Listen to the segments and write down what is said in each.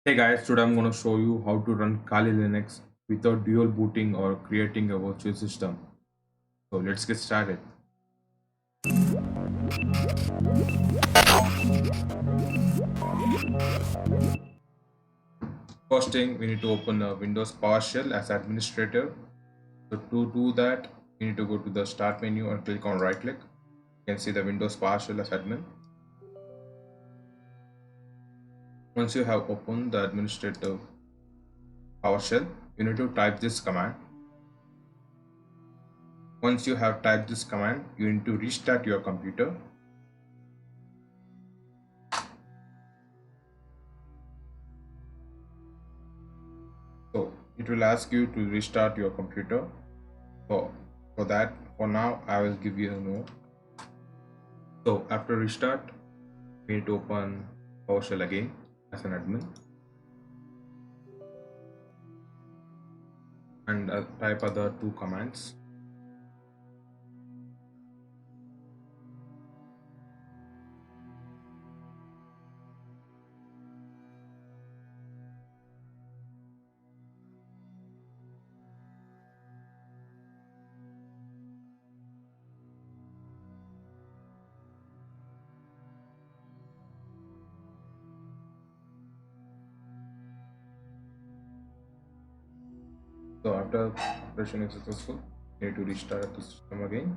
Hey guys, today I'm going to show you how to run Kali Linux without dual booting or creating a virtual system. So let's get started. First thing, we need to open a Windows Powershell as administrator. So to do that, you need to go to the start menu and click on right click. You can see the Windows Powershell as admin. Once you have opened the administrator PowerShell, you need to type this command. Once you have typed this command, you need to restart your computer. So it will ask you to restart your computer. So for that, for now, I will give you a no. So after restart, we need to open PowerShell again as an admin and type other two commands. So after operation is successful, you need to restart the system again.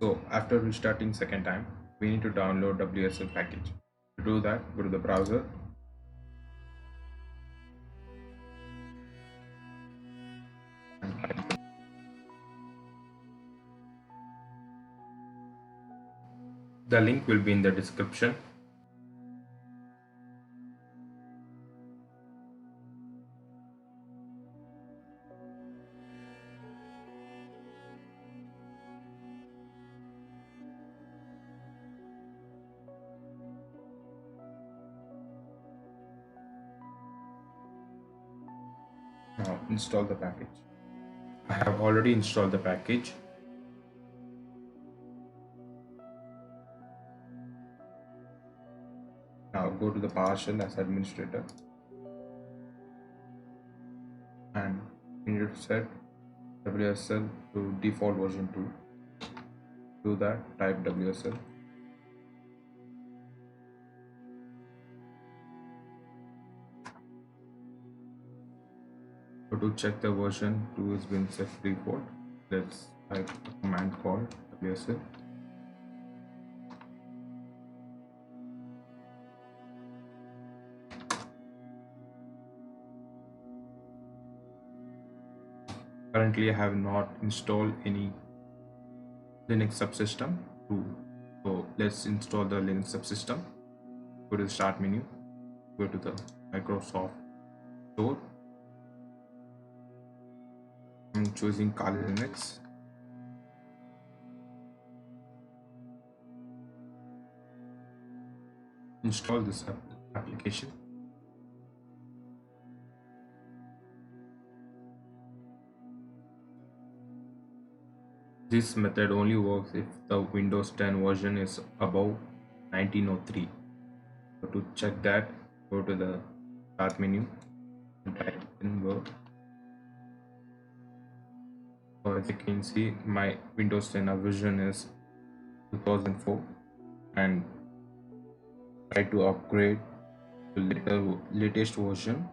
So after restarting second time, we need to download WSL package. To do that, go to the browser and type. The link will be in the description. Now install the package. I have already installed the package. Now go to the PowerShell as administrator and you need to set WSL to default version 2. Do that, type WSL. So to check the version 2 has been set to default, let's type a command called WSL. Currently I have not installed any Linux subsystem to, so let's install the Linux subsystem. Go to the start menu, go to the Microsoft Store. I'm choosing Kali Linux. Install this application. This method only works if the Windows 10 version is above 1903. So to check that, go to the start menu and type in verb. So as you can see, my Windows 10 version is 2004 and try to upgrade to latest version.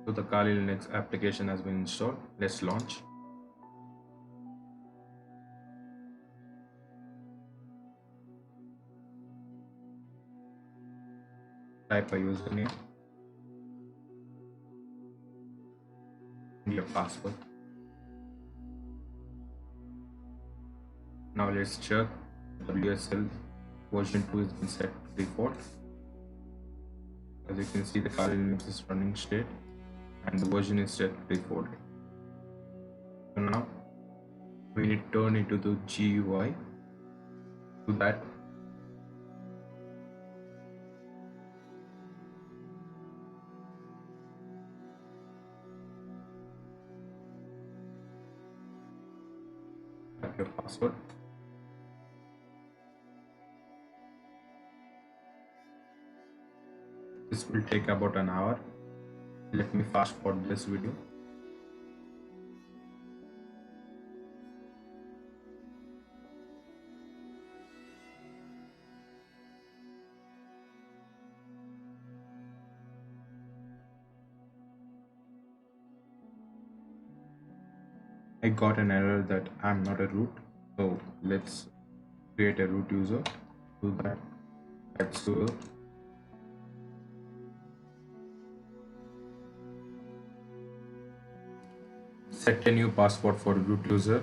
So the Kali Linux application has been installed. Let's launch. Type a username and your password. Now let's check WSL version 2 has been set to default. As you can see, the Kali Linux is running state and the version is set to default. So now we need to turn into the GUI. To that, type your password. This will take about an hour. Let me fast forward this video. I got an error that I'm not a root, so let's create a root user. Do that. Add sudo. Set a new password for root user.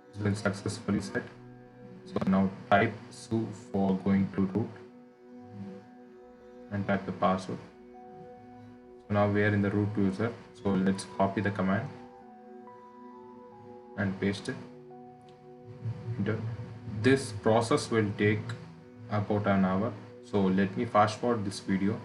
It's been successfully set. So now type su for going to root and type the password. So now we are in the root user. So let's copy the command and paste it. Enter. This process will take about an hour. So let me fast forward this video.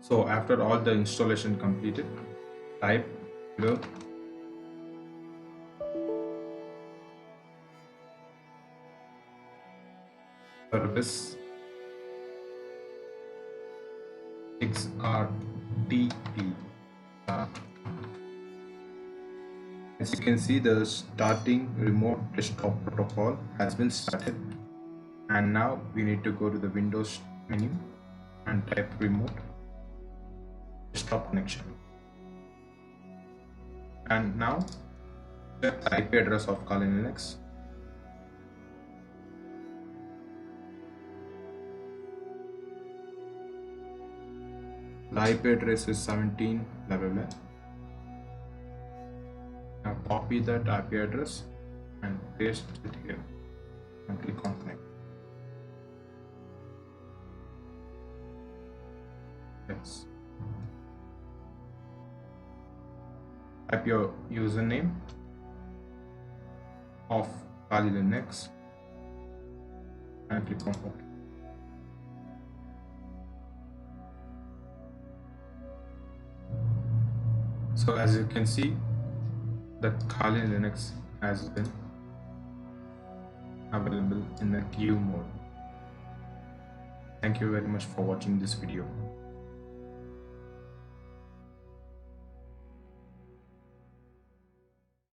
So after all the installation completed, type hello service xrdp. As you can see, the starting remote desktop protocol has been started, and now we need to go to the Windows menu and type remote desktop connection. And now the IP address of kali-Linux. The IP address is 17 blah blah blah. Now copy that IP address and paste it here and click on connect. Yes. Type your username of Kali Linux and click on OK. So as you can see, that Kali Linux has been available in a queue mode. Thank you very much for watching this video.